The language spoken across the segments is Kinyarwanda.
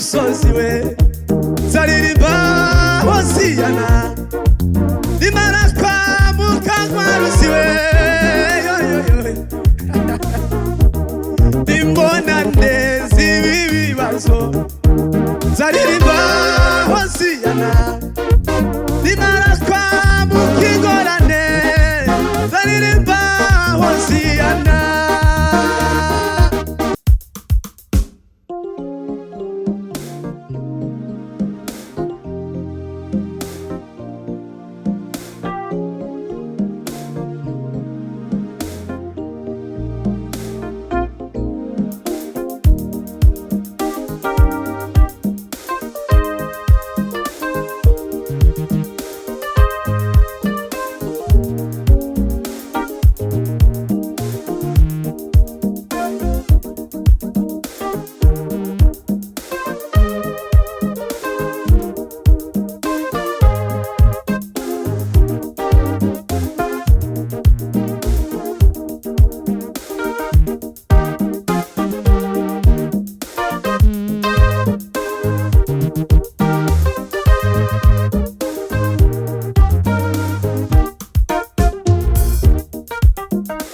musozi we zaririmba hosiyana nimara kwambuka nkwarusi we imbonane z'ibibazo zaririmba hosiyana nimara kwambuka ingorane zaririmba hosiyana.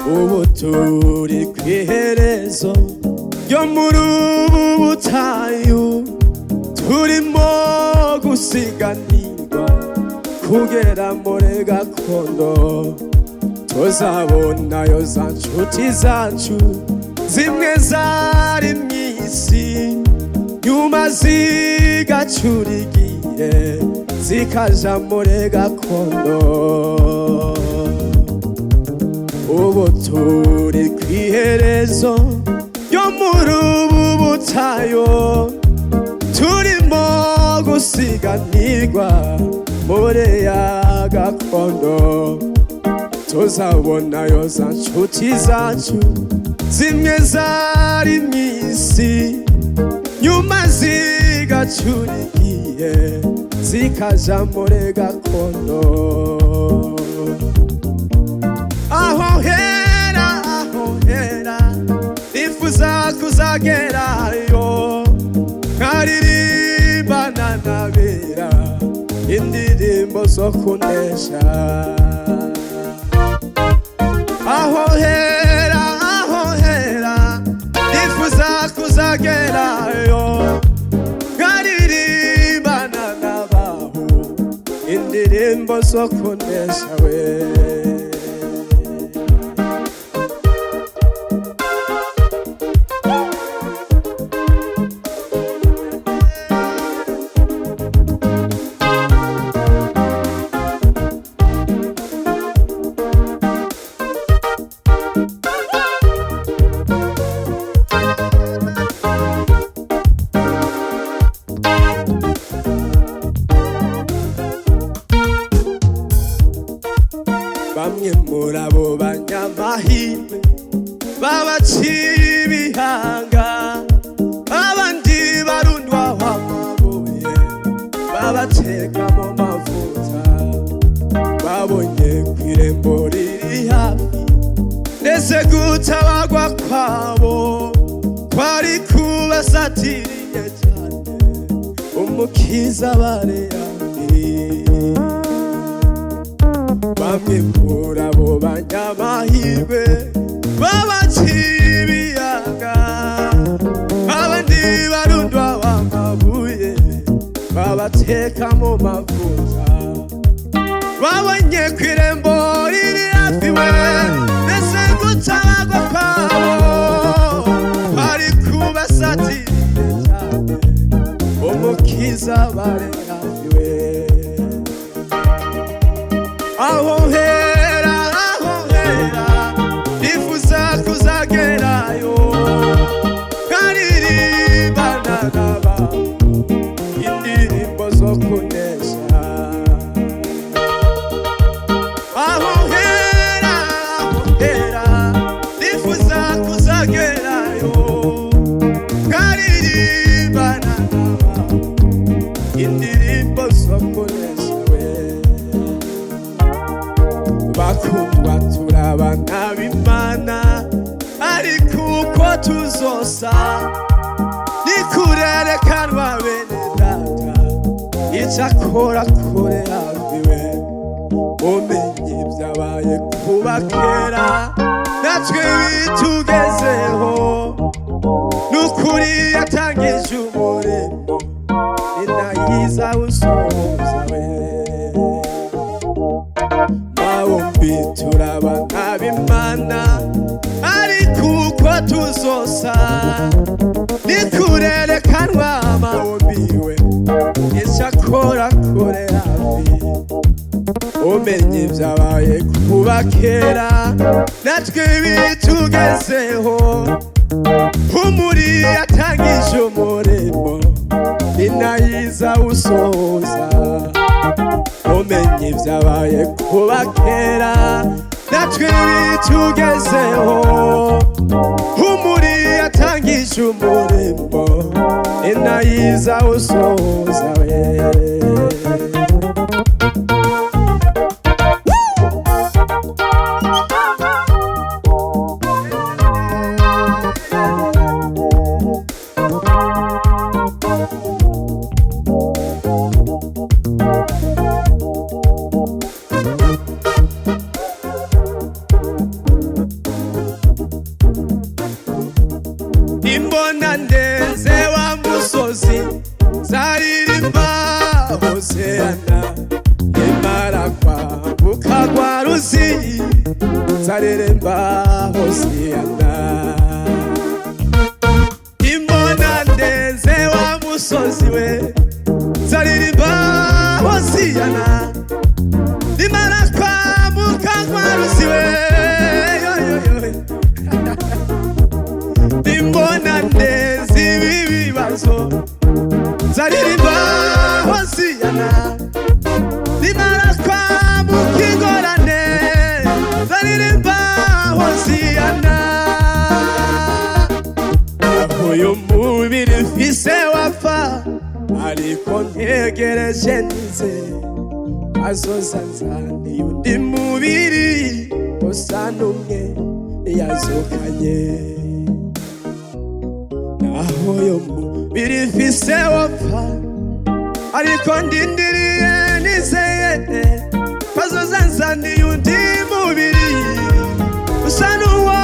Ubu turi kwiherezo ryo muri ubu butayu turimo gusiganirwa kugera muri gakondo tuzabonayo za nshuti zacu zimwe zari mw'isi nyuma zigacura igihe zikaja muri gakondo. Ubu turi kwiherezo ryo muri ubu butayu turimo gusiganirwa muri ya gakondo tuzabonayo za nshuti zacu zimwe zari mw'isi nyuma zigacura igihe zikaja muri gakondo. Aho hera nifuza kuzagerayo nkaririmbana n'abera indirimbo zo kunesha. Aho hera nifuza kuzagerayo nkaririmbana n'abaho indirimbo zo kunesha we. Bamwe muri abo banyamahirwe babaciye ibihanga abandi barundwa amabuye babateka mu mavuta babonye kw'irembo riri hafi ndetse gutabagwa kwabo kwari kubasatiriye cyane umukiza bareyamye. Bamwe muri abo banyamahirwe babaciye ibiyaga abandi barundwa amabuye babateka mu mavuta babonye kw'irembo riri hafi we mbese gutabagwa kwabo bari kubasatiriye cyane umukiza bari hafi we. Aho hera nifuza kuzagerayo nkaririmbana n'abaho indirimbo zo kunesha. Aho hera nifuza kuzagerayo nkaririmbana n'abaho indirimbo zo kunesha we. Bakundwa turabana b'Imana ariko uko tuzosa nikurerekanwa icyakora kure hafiwe umenye ibyabaye kuba kera natwe bitugezeho n'ukuri yatangije umurimo inayiza usohoza we mawumbi turabana b'Imana ariko uko tuzosa nikurerekanwa mawumbi we icyakora kure hafi umenye ibyabaye kuba kera natwe bitugezeho umuri yatangije umurimo inayiza usohoza umenye ibyabaye kuba kera natwe bitugezeho umuri yatangije umurimo inayiza usohoza we imbona ndeze wa musozi zaririmba hoseyana imara kwambuka kwa ruzi zaririmba hoseyana imbona ndeze wa musozi we zaririmba hoseyana imara kwambuka kwa ruzi we imbona ndezi ibibazo zaririmba hosiyana nimara kwambuka ingorane zaririmba hosiyana uyu mubiri mfise wapfa ariko ntegereje nize azoza nzaniye undi mubiri usa n'umwe yazukanye aho yo mubiri mfise wapfa ariko ndindiriye nizeye azoza nzaniye undi mubiri usa n'uwo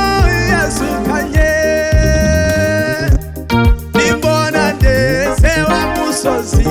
yazukanye nimbona ndeze wa musozi